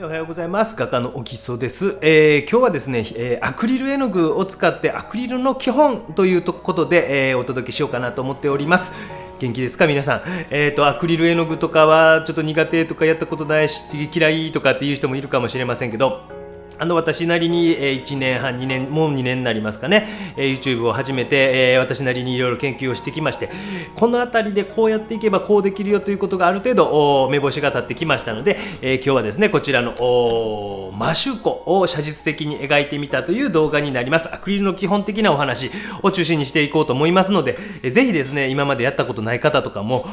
おはようございます。画家の沖曽です。今日はですね、アクリル絵の具を使ってアクリルの基本ということで、お届けしようかなと思っております。元気ですか皆さん。アクリル絵の具とかはちょっと苦手とかやったことないし嫌いとかっていう人もいるかもしれませんけど、私なりに1年半2年もう2年になりますかね、YouTube を始めて私なりにいろいろ研究をしてきまして、この辺りでこうやっていけばこうできるよということがある程度目星が立ってきましたので、今日はですねこちらのマシューコを写実的に描いてみたという動画になります。アクリルの基本的なお話を中心にしていこうと思いますので、ぜひですね今までやったことない方とかも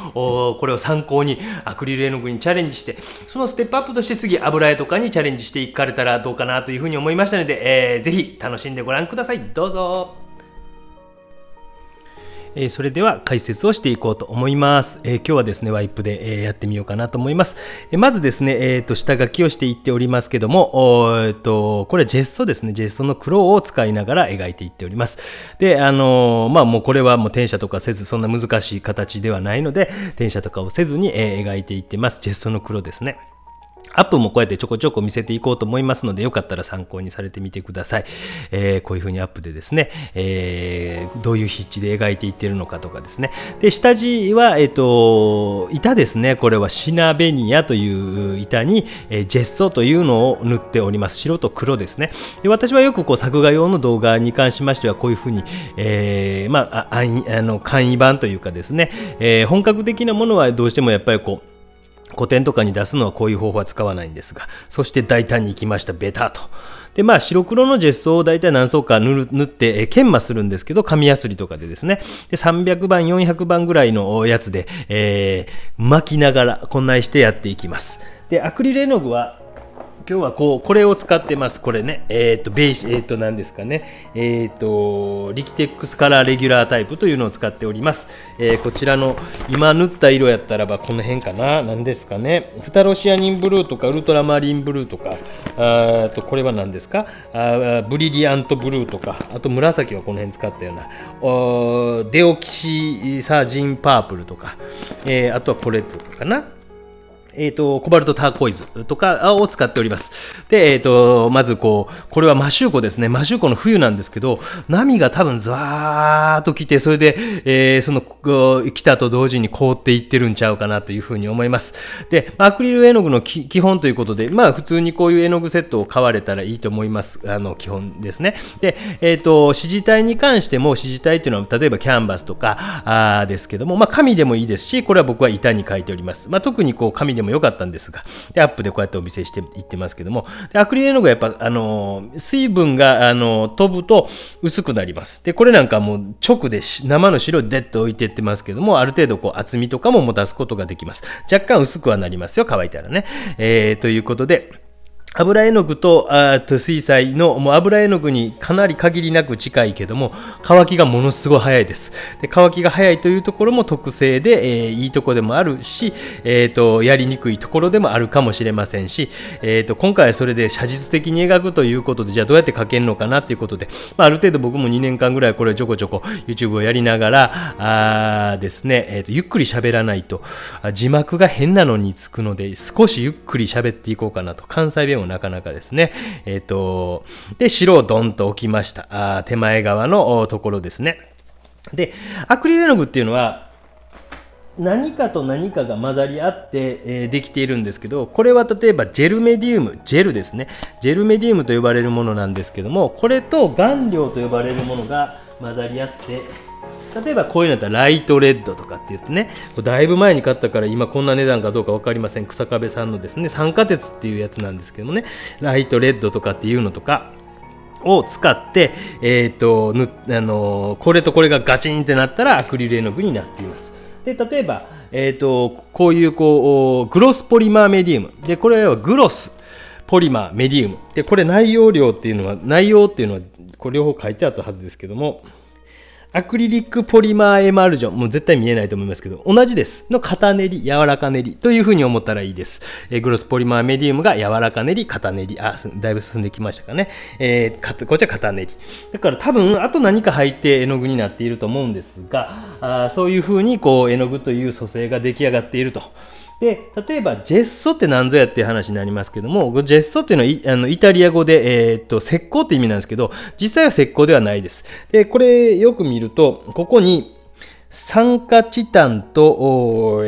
これを参考にアクリル絵の具にチャレンジして、そのステップアップとして次油絵とかにチャレンジしていかれたらどうかなというふうに思いましたので、ぜひ楽しんでご覧ください。どうぞ。それでは解説をしていこうと思います。今日はですねワイプで、やってみようかなと思います。まずですね、下書きをしていっておりますけども、これはジェッソですね。ジェッソの黒を使いながら描いていっております。でもうこれはもう転写とかせず、そんな難しい形ではないので転写とかをせずに、描いていってます。ジェッソの黒ですね。アップもこうやってちょこちょこ見せていこうと思いますので、よかったら参考にされてみてください。こういう風にアップでですね、どういう筆致で描いていってるのかとかですね。で、下地は、板ですね。これはシナベニアという板に、ジェッソというのを塗っております。白と黒ですね。で、私はよくこう作画用の動画に関しましてはこういう風に、簡易版というかですね、本格的なものはどうしてもやっぱりこう古典とかに出すのはこういう方法は使わないんですが、そして大胆にいきました。ベタと。で白黒のジェストを大体何層か塗って、研磨するんですけど、紙やすりとかでですね、で300番400番ぐらいのやつで、巻きながらこんなしてやっていきます。でアクリル絵の具は今日はこれを使ってます。これね、何ですかね、リキテックスカラーレギュラータイプというのを使っております。こちらの今塗った色やったらばこの辺かな、何ですかね、フタロシアニンブルーとかウルトラマリンブルーとか、これは何ですか、ブリリアントブルーとか、あと紫はこの辺使ったようなデオキシサージンパープルとか、あとはこれとかかな、コバルトターコイズとかを使っております。で、まずこれはマシューコですね。マシューコの冬なんですけど、波が多分ザーッと来て、それで、その来たと同時に凍っていってるんちゃうかなというふうに思います。で、アクリル絵の具の基本ということで、普通にこういう絵の具セットを買われたらいいと思います。基本ですね。で、指示体に関しても、指示体っていうのは例えばキャンバスとかですけども、紙でもいいですし、これは僕は板に描いております。特に紙でも良かったんですが、でアップでこうやってお見せしていってますけども、でアクリル絵の具はやっぱ水分が飛ぶと薄くなります。でこれなんかもう直で生の白でデッと置いていってますけども、ある程度厚みとかも持たすことができます。若干薄くはなりますよ、乾いたらね。ということで、油絵の具と水彩のもう油絵の具にかなり限りなく近いけども、乾きがものすごい早いです。で乾きが早いというところも特性で、いいところでもあるし、やりにくいところでもあるかもしれませんし、今回はそれで写実的に描くということで、じゃあどうやって描けるのかなということで、ある程度僕も2年間ぐらいこれちょこちょこ YouTube をやりながらですね、ゆっくり喋らないと字幕が変なのにつくので、少しゆっくり喋っていこうかなと。関西弁もなかなかですね。で白をドンと置きました。手前側のところですね。でアクリル絵の具っていうのは何かと何かが混ざり合って、できているんですけど、これは例えばジェルメディウム、ジェルですね。ジェルメディウムと呼ばれるものなんですけども、これと顔料と呼ばれるものが混ざり合って、例えばこういうのだったらライトレッドとかって言ってね、だいぶ前に買ったから今こんな値段かどうか分かりません。草壁さんのですね、酸化鉄っていうやつなんですけどもね、ライトレッドとかっていうのとかを使って、これとこれがガチンってなったらアクリル絵の具になっています。で例えば、こういうグロスポリマーメディウムで、これはグロスポリマーメディウムで、これ内容っていうのはこれ両方書いてあったはずですけども、アクリリックポリマーエマルジョン、もう絶対見えないと思いますけど、同じですの型練り、柔らか練りというふうに思ったらいいです。グロスポリマーメディウムが柔らか練り、型練り、だいぶ進んできましたかね。こっちは型練り。だから多分あと何か入って絵の具になっていると思うんですが、そういうふうに絵の具という組成が出来上がっていると。で例えばジェッソって何ぞやっていう話になりますけども、ジェッソっていうのはイタリア語で、石膏って意味なんですけど、実際は石膏ではないです。でこれよく見るとここに酸化チタンと、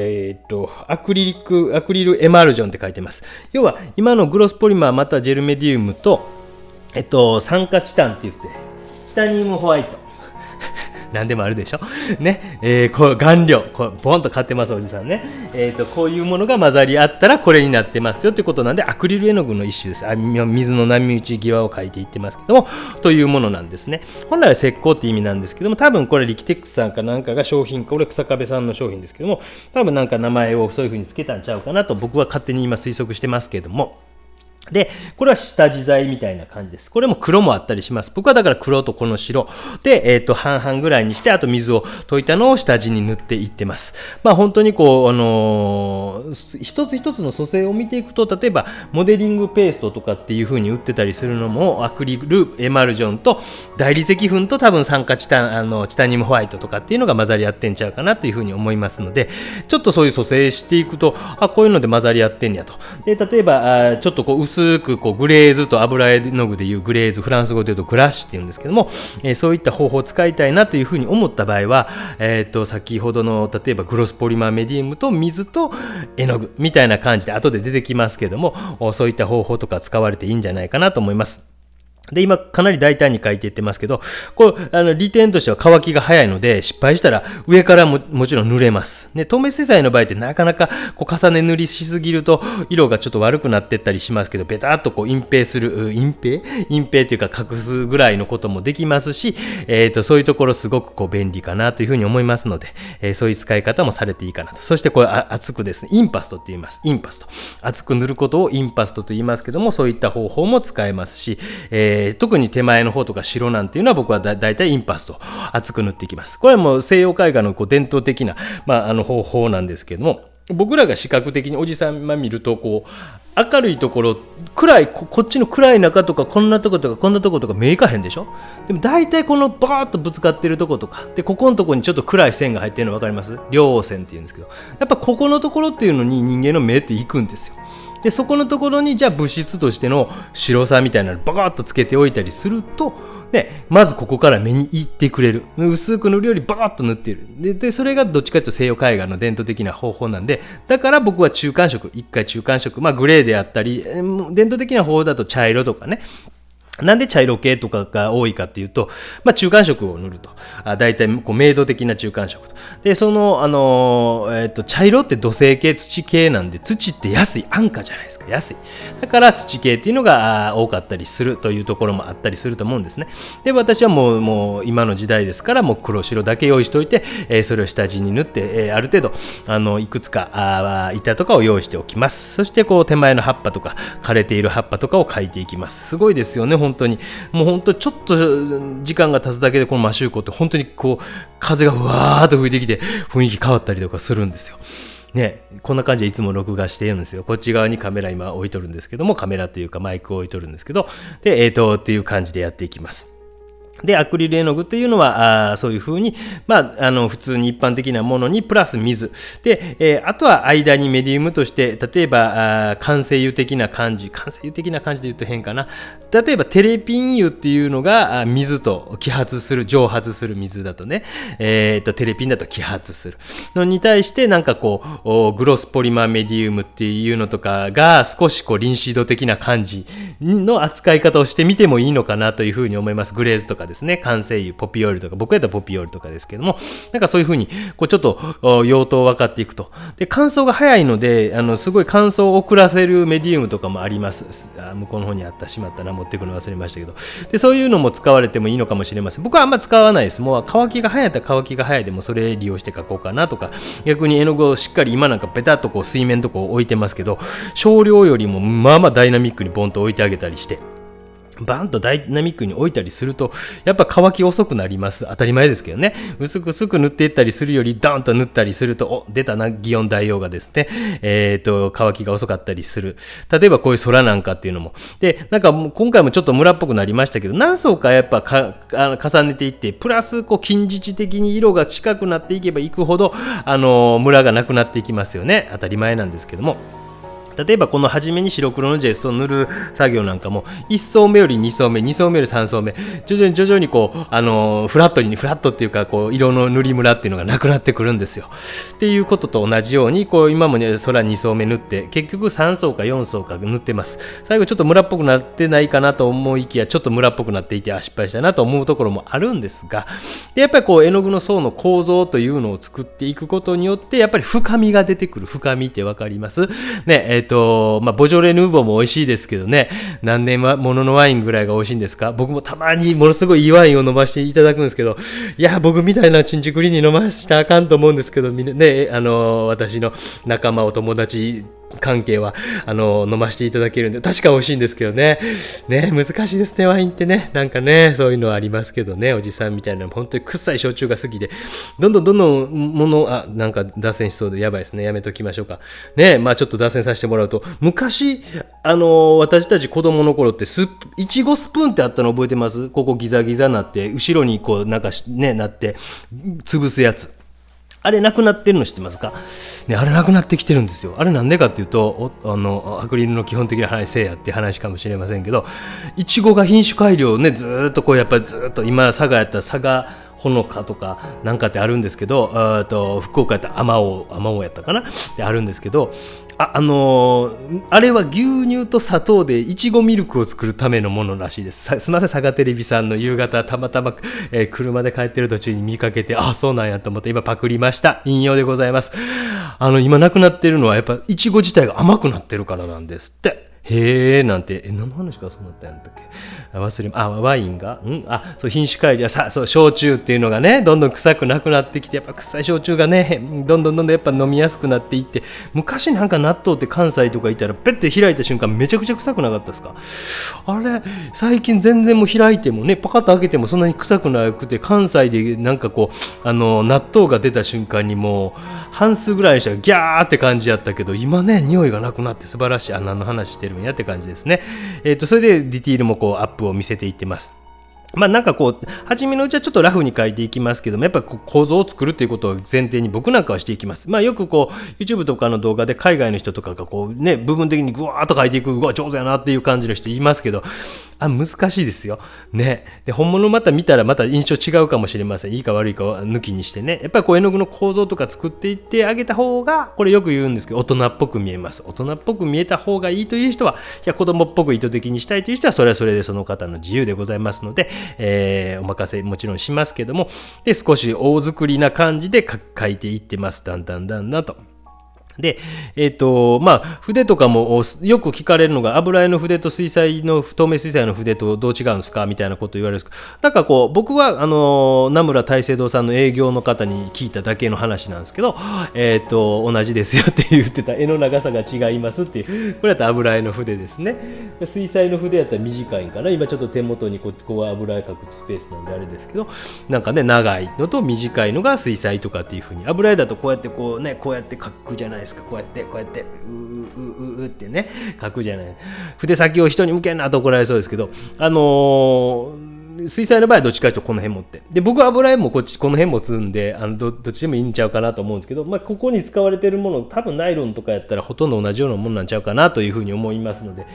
アクリルエマルジョンって書いてます。要は今のグロスポリマーまたはジェルメディウムと、酸化チタンって言ってチタニウムホワイト何でもあるでしょね、こう顔料ボンと買ってますおじさんね、こういうものが混ざり合ったらこれになってますよということなんで、アクリル絵の具の一種です。水の波打ち際を描いていってますけどもというものなんですね。本来は石膏って意味なんですけども、多分これリキテックスさんかなんかが商品、これ草壁さんの商品ですけども、多分なんか名前をそういう風につけたんちゃうかなと僕は勝手に今推測してますけども、でこれは下地剤みたいな感じです。これも黒もあったりします。僕はだから黒とこの白で、半々ぐらいにして、あと水を溶いたのを下地に塗っていってます。本当にこう、一つ一つの組成を見ていくと、例えばモデリングペーストとかっていう風に売ってたりするのも、アクリルエマルジョンと大理石粉と多分酸化チタニウムホワイトとかっていうのが混ざり合ってんちゃうかなという風に思いますので、ちょっとそういう組成していくと、こういうので混ざり合ってんやと。で例えばちょっとこう薄くこうグレーズと油絵の具でいうグレーズ、フランス語でいうとグラッシュっていうんですけども、そういった方法を使いたいなというふうに思った場合は、先ほどの例えばグロスポリマーメディウムと水と絵の具みたいな感じで後で出てきますけども、そういった方法とか使われていいんじゃないかなと思います。で今かなり大胆に書いていってますけど、これ利点としては乾きが早いので、失敗したら上から もちろん塗れます。で透明水彩の場合ってなかなかこう重ね塗りしすぎると色がちょっと悪くなっていったりしますけど、ベタっとこう隠蔽する隠蔽っていうか隠すぐらいのこともできますし、そういうところすごくこう便利かなというふうに思いますので、そういう使い方もされていいかなと。そしてこれ厚くですね、インパストって言います。インパスト、厚く塗ることをインパストと言いますけども、そういった方法も使えますし、特に手前の方とか白なんていうのは僕はだいたいインパスト厚く塗っていきます。これはもう西洋絵画のこう伝統的な、方法なんですけども、僕らが視覚的におじさん見るとこう明るいところ暗い こっちの暗い中とかこんなとことかこんなとことか目いかへんでしょ。でも大体このバーッとぶつかってるとことかで、ここのとこにちょっと暗い線が入ってるの分かります？稜線っていうんですけど、やっぱここのところっていうのに人間の目っていくんですよ。でそこのところにじゃあ物質としての白さみたいなのをバカッとつけておいたりすると、まずここから目にいってくれる。薄く塗るよりバカッと塗っている。でそれがどっちかというと西洋絵画の伝統的な方法なんで、だから僕は中間色、一回中間色、グレーであったり、伝統的な方法だと茶色とかね。なんで茶色系とかが多いかっていうと、中間色を塗ると。だいたいこう明度的な中間色と。で、その、茶色って土星系、土系なんで、土って安い、安価じゃないですか。安い。だから土系っていうのが多かったりするというところもあったりすると思うんですね。で、私はもう今の時代ですから、もう黒白だけ用意しておいて、それを下地に塗って、ある程度、いくつか板とかを用意しておきます。そして、こう手前の葉っぱとか、枯れている葉っぱとかを描いていきます。すごいですよね。本当にもう本当ちょっと時間が経つだけでこの摩周湖って本当にこう風がうわーっと吹いてきて雰囲気変わったりとかするんですよね。こんな感じでいつも録画しているんですよ。こっち側にカメラ今置いとるんですけども、カメラというかマイクを置いとるんですけど、でっていう感じでやっていきます。でアクリル絵の具というのはそういうふうに、普通に一般的なものにプラス水で、あとは間にメディウムとして例えば完成油的な感じで言うと変かな。例えばテレピン油っていうのが水と揮発する、蒸発する水だとね、テレピンだと揮発するのに対してなんかこうグロスポリマーメディウムっていうのとかが少しこうリンシード的な感じの扱い方をしてみてもいいのかなというふうに思います。グレーズとかですね、完成油、ポピオイルとか、僕やったらポピオイルとかですけども、なんかそういうふうにこうちょっと用途を分かっていくと。で乾燥が早いのですごい乾燥を遅らせるメディウムとかもあります。向こうの方にあった、しまったな、持ってくるの忘れましたけど、でそういうのも使われてもいいのかもしれません。僕はあんま使わないです。もう乾きが早いったら乾きが早いでもそれ利用して描こうかなとか、逆に絵の具をしっかり今なんかペタッとこう水面とこう置いてますけど、少量よりもダイナミックにボンと置いてあげたりして、バンとダイナミックに置いたりするとやっぱ乾き遅くなります。当たり前ですけどね。薄く塗っていったりするよりダーンと塗ったりすると出たな擬音大王がですね、乾きが遅かったりする。例えばこういう空なんかっていうのもで、なんかもう今回もちょっとムラっぽくなりましたけど、何層かやっぱ重ねていって、プラスこう近似値的に色が近くなっていけばいくほどムラがなくなっていきますよね。当たり前なんですけども、例えばこの初めに白黒のジェスを塗る作業なんかも1層目より2層目、2層目より3層目、徐々にこうフラットっていうかこう色の塗りムラっていうのがなくなってくるんですよ。っていうことと同じようにこう今もね空2層目塗って結局3層か4層か塗ってます。最後ちょっとムラっぽくなってないかなと思いきやちょっとムラっぽくなっていて失敗したなと思うところもあるんですが、でやっぱりこう絵の具の層の構造というのを作っていくことによってやっぱり深みが出てくる。深みってわかりますね。ボジョレ・ヌーボーも美味しいですけどね、何年もののワインぐらいが美味しいんですか。僕もたまにものすごいいいワインを飲ませていただくんですけど、いや僕みたいなチンチクリに飲ませたらあかんと思うんですけどね、私の仲間お友達関係は飲ませていただけるんで確か美味しいんですけどね。難しいですね、ワインってね。なんかね、そういうのはありますけどね、おじさんみたいな本当に臭い焼酎が好きで、どんどんなんか脱線しそうでやばいですね。やめときましょうかね。ちょっと脱線させてもらうと、昔私たち子供の頃っていちごスプーンってあったの覚えてます？ここギザギザなって後ろにこうなんかねなって潰すやつ、あれなくなってるの知ってますか？ね、あれなくなってきてるんですよ。あれなんでかっていうと、アクリルの基本的な話せいやって話かもしれませんけど、いちごが品種改良ね、ずっとこうやっぱりずっと今佐賀やったら佐賀ほのかとかなんかってあるんですけど、福岡やったらあまおうやったかなってあるんですけど、あれは牛乳と砂糖でいちごミルクを作るためのものらしいです。すみません、佐賀テレビさんの夕方たまたま、車で帰ってる途中に見かけて、そうなんやと思って今パクりました。引用でございます。今なくなってるのはやっぱいちご自体が甘くなってるからなんですって。へーなんて、何の話かそうなったんだっけ、ワインがそう品種改良そう焼酎っていうのがねどんどん臭くなくなってきて、やっぱ臭い焼酎がねどんどんやっぱ飲みやすくなっていって、昔なんか納豆って関西とかいたらペッて開いた瞬間めちゃくちゃ臭くなかったですか？あれ最近全然もう開いてもねパカッと開けてもそんなに臭くなくて、関西でなんかこう納豆が出た瞬間にもう半数ぐらいの人がギャーって感じやったけど、今ね匂いがなくなって素晴らしい。何の話してるんやって感じですね。それでディティールもこうアップを見せていってます。なんかこう初めのうちはちょっとラフに書いていきますけども、やっぱり構造を作るということを前提に僕なんかはしていきます。よくこう YouTube とかの動画で海外の人とかがこうね部分的にグワーッと書いていく、うわ上手やなっていう感じの人いますけど、難しいですよね。で本物また見たらまた印象違うかもしれません。いいか悪いかは抜きにしてね、やっぱりこう絵の具の構造とか作っていってあげた方が、これよく言うんですけど大人っぽく見えます。大人っぽく見えた方がいいという人は、いや子供っぽく意図的にしたいという人はそれはそれでその方の自由でございますので、お任せもちろんしますけども、で少し大作りな感じで書いていってます。だんだんと。で、筆とかもよく聞かれるのが、油絵の筆と透明水彩の筆とどう違うんですかみたいなことを言われるんですけど、なんかこう僕は名村大聖堂さんの営業の方に聞いただけの話なんですけど、同じですよって言ってた。絵の長さが違いますっていう、これだったら油絵の筆ですね。水彩の筆やったら短いんかな。今ちょっと手元にこう油絵描くスペースなんであれですけど、なんかね長いのと短いのが水彩とかっていう風に、油絵だとこうやってこうやって描くじゃないですか。こうやってうってね書くじゃない。筆先を人に向けんなと怒られそうですけど、水彩の場合はどっちかというとこの辺持って、で僕は油絵もこの辺持つんで、どっちでもいいんちゃうかなと思うんですけど、ここに使われているもの多分ナイロンとかやったらほとんど同じようなものなんちゃうかなというふうに思いますので、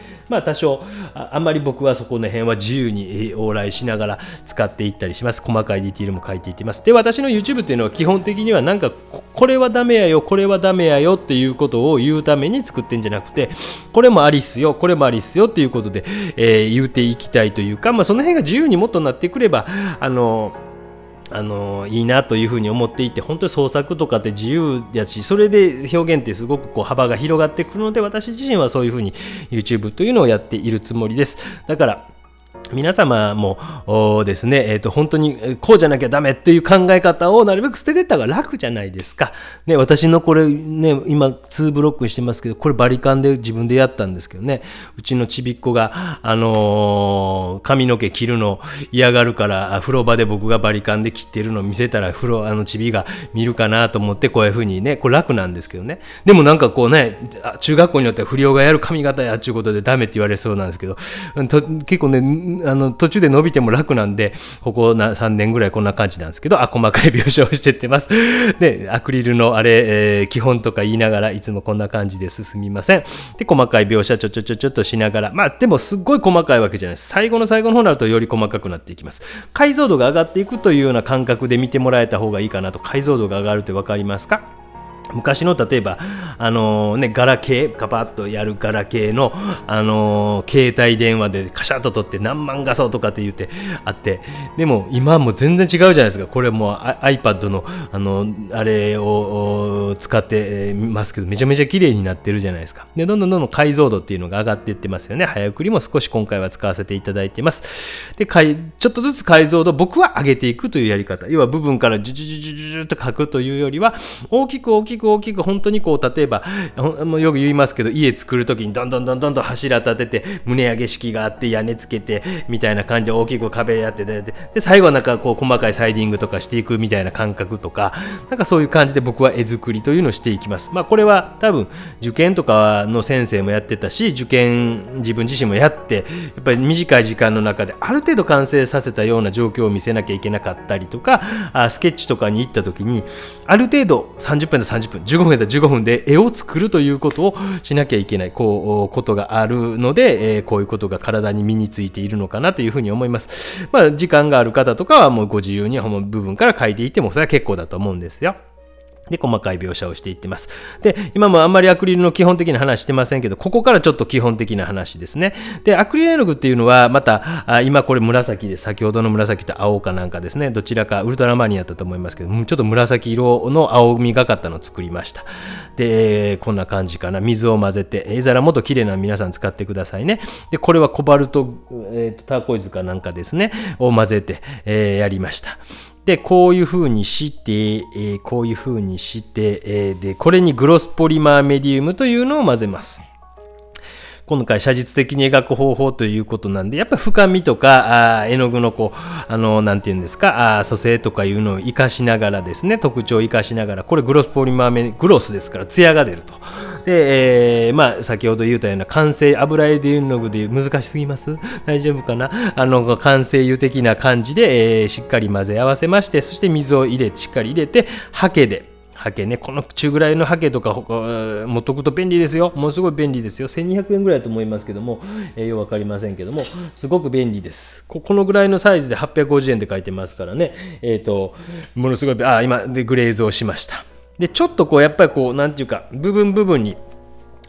多少あんまり僕はそこの辺は自由に往来しながら使っていったりします。細かいディティールも書いていってます。で私の YouTube っていうのは基本的にはなんかこれはダメやよこれはダメやよっていうことを言うために作ってんじゃなくて、これもありっすよこれもありっすよっていうことで、言うていきたいというか、その辺が自由にもっとなってくればいいなというふうに思っていて、本当に創作とかって自由やし、それで表現ってすごくこう幅が広がってくるので、私自身はそういうふうに YouTube というのをやっているつもりです。だから皆様もですね、本当にこうじゃなきゃダメっていう考え方をなるべく捨てていった方が楽じゃないですか。ね、私のこれね、今2ブロックにしてますけど、これバリカンで自分でやったんですけどね、うちのちびっ子が、髪の毛切るの嫌がるから、風呂場で僕がバリカンで切ってるのを見せたら、ちびが見るかなと思って、こういう風にね、これ楽なんですけどね。でもなんかこうね、中学校によっては不良がやる髪型やっちゅうことでダメって言われそうなんですけど、結構ね、途中で伸びても楽なんで、ここ3年ぐらいこんな感じなんですけど、細かい描写をしてってます。で、アクリルの基本とか言いながらいつもこんな感じで進みません。で、細かい描写ちょっとしながら、でもすっごい細かいわけじゃないです。最後の方になるとより細かくなっていきます。解像度が上がっていくというような感覚で見てもらえた方がいいかなと。解像度が上がるって分かりますか？昔の例えばガラケーカパッとやるガラケーの携帯電話でカシャッと撮って何万画素とかって言ってあって、でも今も全然違うじゃないですか。これもう iPad のあれを使ってますけど、めちゃめちゃ綺麗になってるじゃないですか。でどんどん解像度っていうのが上がっていってますよね。早送りも少し今回は使わせていただいてます。でちょっとずつ解像度僕は上げていくというやり方、要は部分からジュジュジュジュジュと書くというよりは、大きく本当にこう、例えばよく言いますけど、家作るときにどんどん柱立てて棟上げ式があって屋根つけてみたいな感じで大きく壁やってで最後はなんかこう細かいサイディングとかしていくみたいな感覚とか、なんかそういう感じで僕は絵作りというのをしていきます。これは多分受験とかの先生もやってたし、受験自分自身もやって、やっぱり短い時間の中である程度完成させたような状況を見せなきゃいけなかったりとか、スケッチとかに行った時にある程度30分で30分15分で15分で絵を作るということをしなきゃいけないことがあるので、こういうことが体に身についているのかなというふうに思います。時間がある方とかはもうご自由に部分から書いていってもそれは結構だと思うんですよ。で細かい描写をしていってます。で今もあんまりアクリルの基本的な話してませんけど、ここからちょっと基本的な話ですね。でアクリル絵の具っていうのはまた今これ紫で、先ほどの紫と青かなんかですね、どちらかウルトラマニアだったと思いますけど、ちょっと紫色の青みがかったのを作りました。でこんな感じかな。水を混ぜて、絵皿もっと綺麗な皆さん使ってくださいね。でこれはコバルト、ターコイズかなんかですねを混ぜて、やりました。でこういう風にして、でこれにグロスポリマーメディウムというのを混ぜます。今回写実的に描く方法ということなんで、やっぱり深みとか絵の具のなんていうんですか、組成とかいうのを活かしながらですね、特徴を生かしながら、これグロスポリマーグロスですから艶が出ると。で、先ほど言ったような完成油絵で絵の具で難しすぎます？大丈夫かな？完成油的な感じで、しっかり混ぜ合わせまして、そして水をしっかり入れて、ハケね、この中ぐらいのハケとか持っとくと便利ですよ。もうすごい便利ですよ。1200円ぐらいだと思いますけども、よく分かりませんけども、すごく便利です。このぐらいのサイズで850円って書いてますからね、ものすごい、今でグレーズをしました。でちょっとやっぱりなんていうか、部分に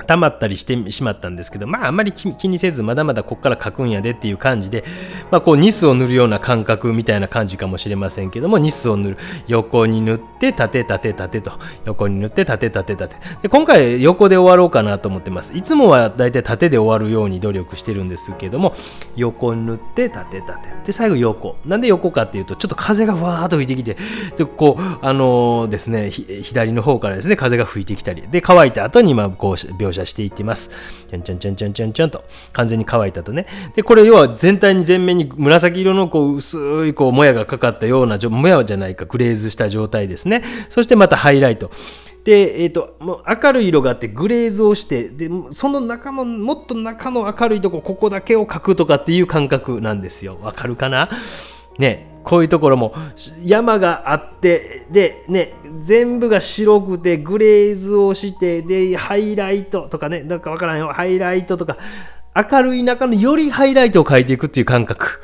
溜まったりしてしまったんですけど、あんまり気にせず、まだまだこっから描くんやでっていう感じで、ニスを塗るような感覚みたいな感じかもしれませんけども、ニスを塗る、横に塗って縦と、横に塗って縦で今回横で終わろうかなと思ってます。いつもはだいたい縦で終わるように努力してるんですけども、横に塗って縦で最後横。なんで横かっていうと、ちょっと風がふわーっと吹いてきて、でですね、左の方からですね風が吹いてきたりで、乾いた後に今描写していってます。ちゃんと完全に乾いたとね。でこれ要は全体に全面に紫色の薄いもやがかかったような、もやじゃないか、グレーズした状態ですね。そしてまたハイライトで、もう明るい色があってグレーズをして、でその中のもっと中の明るいとここだけを描くとかっていう感覚なんですよ。わかるかなね。こういうところも山があって、でね、全部が白くてグレーズをして、でハイライトとかね、なんかわからんよ、ハイライトとか明るい中のよりハイライトを描いていくっていう感覚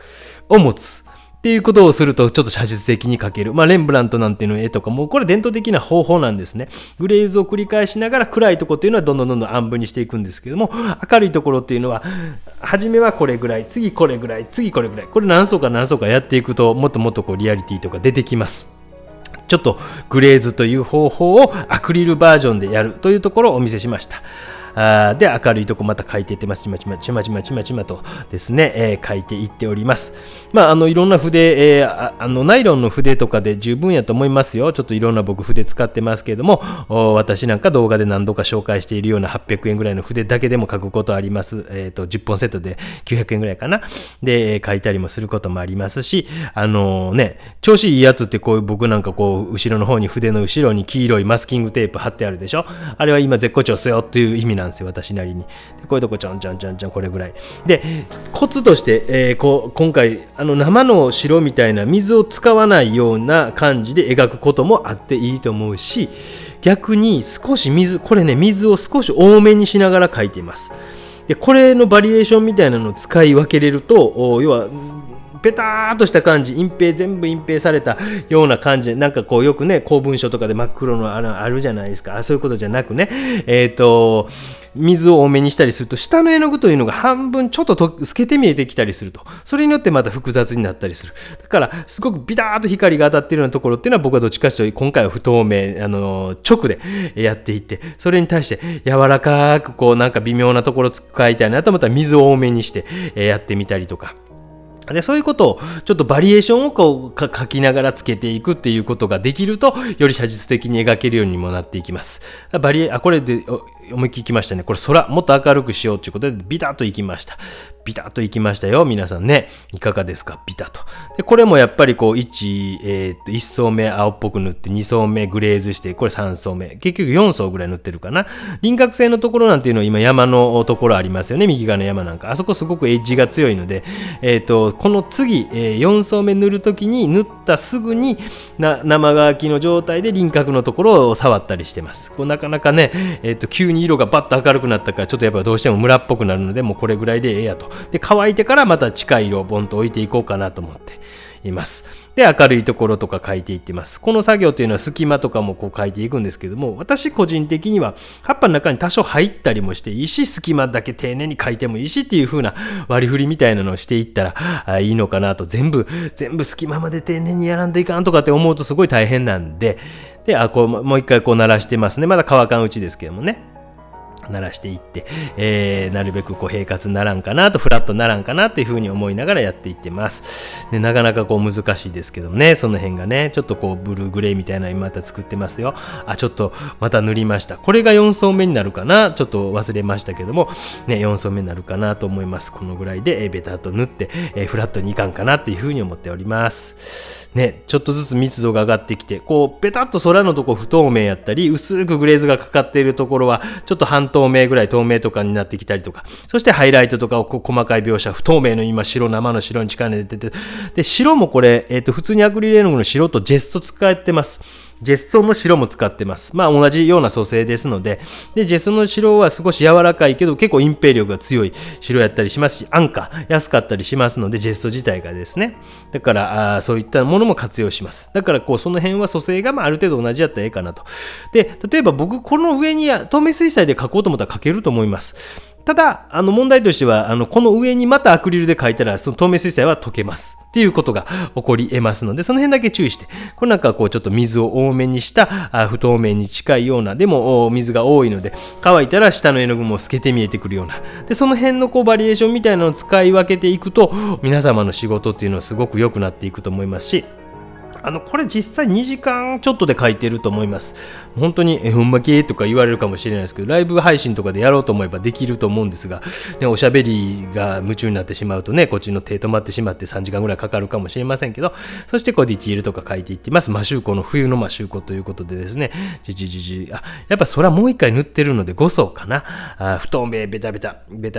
を持つっていうことをすると、ちょっと写実的に描ける。レンブラントなんていうの絵とかも、これ伝統的な方法なんですね。グレーズを繰り返しながら、暗いところっていうのはどんどん暗分にしていくんですけども、明るいところっていうのは初めはこれぐらい、次これぐらい、次これぐらい、これ何層かやっていくと、もっとリアリティとか出てきます。ちょっとグレーズという方法をアクリルバージョンでやるというところをお見せしました。で明るいとこまた書いていってます。ちまちまとですね、書いていっております。いろんな筆、ナイロンの筆とかで十分やと思いますよ。ちょっといろんな僕筆使ってますけれども、私なんか動画で何度か紹介しているような800円ぐらいの筆だけでも書くことあります。10本セットで900円ぐらいかな。で、書いたりもすることもありますし、調子いいやつってこういう僕なんかこう、後ろの方に筆の後ろに黄色いマスキングテープ貼ってあるでしょ。あれは今絶好調っすよっていう意味なんですよ、私なりに。でこういうとこちょんこれぐらい。で、コツとして、今回生の白みたいな水を使わないような感じで描くこともあっていいと思うし、逆に少し水を少し多めにしながら描いています。でこれのバリエーションみたいなのを使い分けれると、要はペターっとした感じ、全部隠蔽されたような感じで、なんかこうよくね、公文書とかで真っ黒のあるじゃないですか。そういうことじゃなくね、水を多めにしたりすると、下の絵の具というのが半分ちょっと透けて見えてきたりすると。それによってまた複雑になったりする。だから、すごくビターっと光が当たっているようなところっていうのは、僕はどっちかというと、今回は不透明、直でやっていって、それに対して柔らかく、こうなんか微妙なところ使いたいなと思ったら、水を多めにしてやってみたりとか。でそういうことをちょっとバリエーションをこう書きながらつけていくっていうことができると、より写実的に描けるようにもなっていきます。これで思いっきりいきましたね。これ空もっと明るくしようということでビタッといきましたよ。皆さんね、いかがですか？ビタッと。でこれもやっぱりこう1層目青っぽく塗って2層目グレーズして、これ3層目結局4層ぐらい塗ってるかな。輪郭線のところなんていうのは今山のところありますよね。右側の山なんかあそこすごくエッジが強いので、この次、4層目塗るときに塗ったすぐに生乾きの状態で輪郭のところを触ったりしてます。こうなかなかね、急に色がバッと明るくなったからちょっとやっぱどうしてもムラっぽくなるので、もうこれぐらいでええやと。で乾いてからまた近い色をボンと置いていこうかなと思っています。で明るいところとか描いていってます。この作業というのは隙間とかもこう描いていくんですけども、私個人的には葉っぱの中に多少入ったりもしていいし、隙間だけ丁寧に描いてもいいしっていう風な割り振りみたいなのをしていったらいいのかなと。全部隙間まで丁寧にやらんといかんとかって思うとすごい大変なんで、こうもう一回こう鳴らしてますね。まだ乾かんうちですけどもね、鳴らしていって、なるべくこう平滑にならんかなと、フラットならんかなっていう風に思いながらやっていってます。でなかなかこう難しいですけどね、その辺がね、ちょっとこうブルーグレーみたいなのまた作ってますよ。ちょっとまた塗りました。これが4層目になるかな、ちょっと忘れましたけどもね、4層目になるかなと思います。このぐらいでベタッと塗って、フラットにいかんかなっていう風に思っておりますね。ちょっとずつ密度が上がってきて、こうペタッと空のとこ不透明やったり、薄くグレーズがかかっているところはちょっと半透明ぐらい透明とかになってきたりとか、そしてハイライトとかをこう細かい描写、不透明の今生の白に力入れてて、で白もこれ、普通にアクリル絵の具の白とジェスト使ってます。ジェストの白も使ってます。同じような組成ですので、ジェストの白は少し柔らかいけど結構隠蔽力が強い白やったりしますし、安価安かったりしますので、ジェスト自体がですね。だからそういったものも活用します。だからこうその辺は組成がある程度同じやったらいいかなと。で例えば僕この上に透明水彩で描こうと思ったら描けると思います。ただ問題としてはこの上にまたアクリルで描いたらその透明水彩は溶けますっていうことが起こり得ますので、その辺だけ注意して、これなんかこうちょっと水を多めにした不透明に近いような、でも水が多いので乾いたら下の絵の具も透けて見えてくるような、でその辺のこうバリエーションみたいなのを使い分けていくと、皆様の仕事っていうのはすごく良くなっていくと思いますし、これ実際2時間ちょっとで書いてると思います。本当にほんまけとか言われるかもしれないですけど、ライブ配信とかでやろうと思えばできると思うんですが、ね、おしゃべりが夢中になってしまうとね、こっちの手止まってしまって3時間ぐらいかかるかもしれませんけど、そしてこうディティールとか書いていってます。マシューコの冬のマシューコということでですね、やっぱそれはもう一回塗ってるので5層かな。不透明ベタ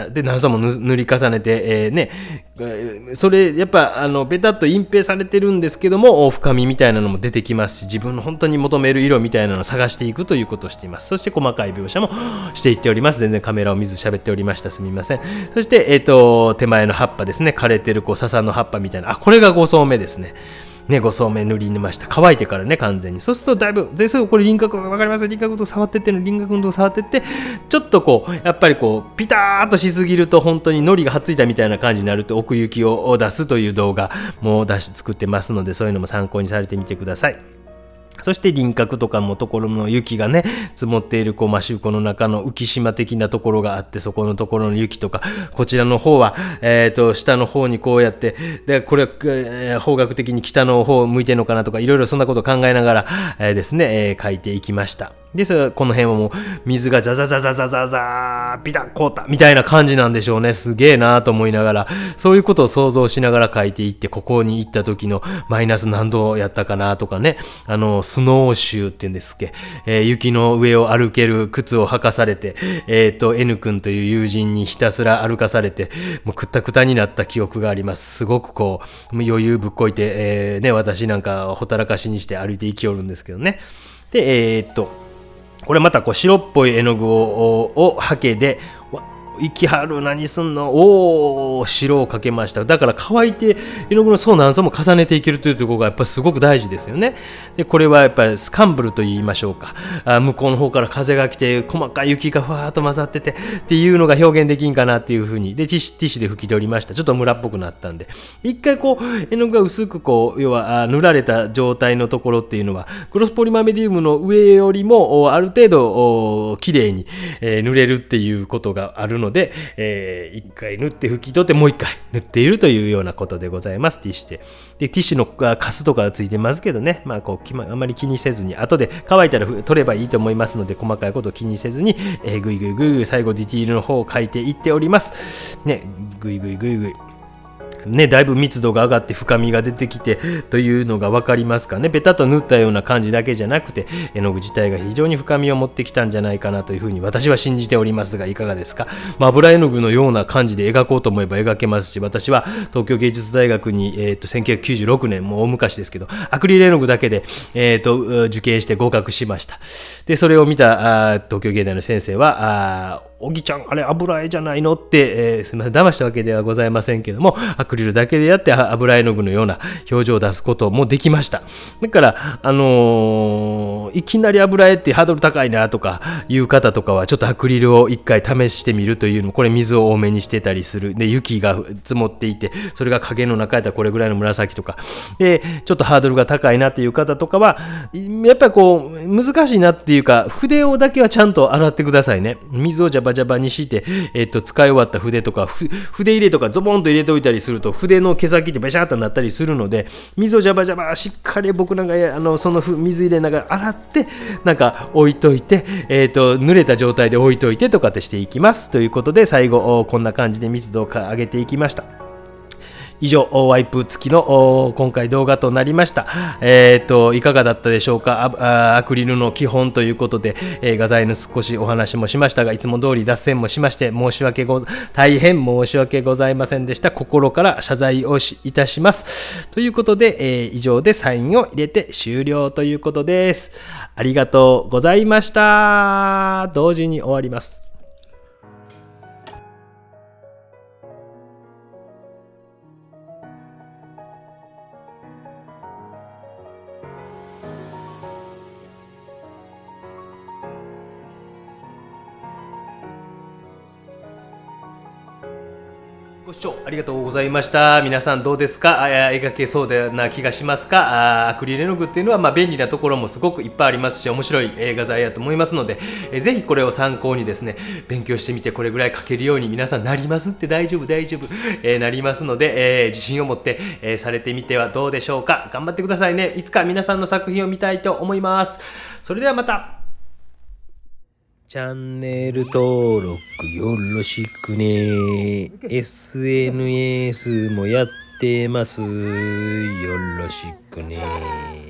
で何層も塗り重ねて、それやっぱベタっと隠蔽されてるんですけども、深みみたいなのも出てきますし、自分の本当に求める色みたいなのを探していくということをしています。そして細かい描写もしていっております。全然カメラを見ず喋っておりました。すみません。そして、手前の葉っぱですね、枯れてるこう笹の葉っぱみたいな、これが5層目ですね。5層目塗りました。乾いてからね、完全に。そうするとだいぶ、これ輪郭わかります？輪郭と触ってって輪郭と触ってって、ちょっとこうやっぱりこうピターっとしすぎると本当に糊がはっついたみたいな感じになると、奥行きを出すという動画も作ってますので、そういうのも参考にされてみてください。そして輪郭とかもところの雪がね積もっているマシューコの中の浮島的なところがあって、そこのところの雪とか、こちらの方は、下の方にこうやってでこれは、方角的に北の方を向いてるのかなとか、いろいろそんなことを考えながら、ですね、描いていきました。ですがこの辺はもう水がザザザザザザザービタッコータみたいな感じなんでしょうね。すげえなと思いながら、そういうことを想像しながら描いていって、ここに行った時のマイナス何度やったかなとかね、スノーシューっていうんですっけ、雪の上を歩ける靴を履かされて、N 君という友人にひたすら歩かされて、もうくったくたになった記憶があります。すごくこう余裕ぶっこいて、私なんかほったらかしにして歩いていきよるんですけどね。でこれまた白っぽい絵の具をハケで、行きはる何すんの、おー白をかけました。だから乾いて絵の具の層何層も重ねていけるというところがやっぱりすごく大事ですよね。でこれはやっぱりスカンブルと言いましょうか。向こうの方から風が来て細かい雪がふわーっと混ざっててっていうのが表現できんかなっていう風にでティッシュで拭き取りました。ちょっとムラっぽくなったんで、一回こう絵の具が薄く要は塗られた状態のところっていうのはグロスポリマーメディウムの上よりもある程度綺麗に塗れるっていうことがあるので、一回塗って拭き取ってもう一回塗っているというようなことでございます。ティッシュでティッシュのカスとかがついてますけどね、あまり気にせずに、後で乾いたら取ればいいと思いますので、細かいことを気にせずに、ぐいぐいぐいぐい最後ディティールの方を描いていっておりますね。ぐいぐいぐいぐいね、だいぶ密度が上がって深みが出てきてというのが分かりますかね。ベタと塗ったような感じだけじゃなくて、絵の具自体が非常に深みを持ってきたんじゃないかなというふうに私は信じておりますが、いかがですか。油絵の具のような感じで描こうと思えば描けますし、私は東京芸術大学に、1996年もう大昔ですけどアクリル絵の具だけで、受験して合格しました。でそれを見た東京芸大の先生はおぎちゃんあれ油絵じゃないのって、すみません騙したわけではございませんけども、アクリルだけでやって油絵の具のような表情を出すこともできました。だからいきなり油絵ってハードル高いなとかいう方とかはちょっとアクリルを一回試してみるというのも、これ水を多めにしてたりするで、雪が積もっていてそれが影の中やったらこれぐらいの紫とかでちょっとハードルが高いなっていう方とかはやっぱり難しいなっていうか、筆をだけはちゃんと洗ってくださいね。水をジャバジャバにして、使い終わった筆とか筆入れとかゾボンと入れておいたりすると筆の毛先ってベシャーっとなったりするので、水をジャバジャバしっかり僕なんかその水入れながら洗ってなんか置いといて、濡れた状態で置いといてとかってしていきますということで、最後こんな感じで密度を上げていきました。以上ワイプ付きの今回動画となりました。いかがだったでしょうか。アクリルの基本ということで、画材の少しお話もしましたが、いつも通り脱線もしまして大変申し訳ございませんでした。心から謝罪をいたしますということで、以上でサインを入れて終了ということです。ありがとうございました。同時に終わります。ご視聴ありがとうございました。皆さんどうですか。描けそうな気がしますか。アクリル絵の具っていうのは便利なところもすごくいっぱいありますし、面白い画材やと思いますので、ぜひこれを参考にですね勉強してみて、これぐらい描けるように皆さんなりますって。大丈夫、なりますので、自信を持って、されてみてはどうでしょうか。頑張ってくださいね。いつか皆さんの作品を見たいと思います。それではまた。チャンネル登録よろしくね。SNS もやってます。よろしくね。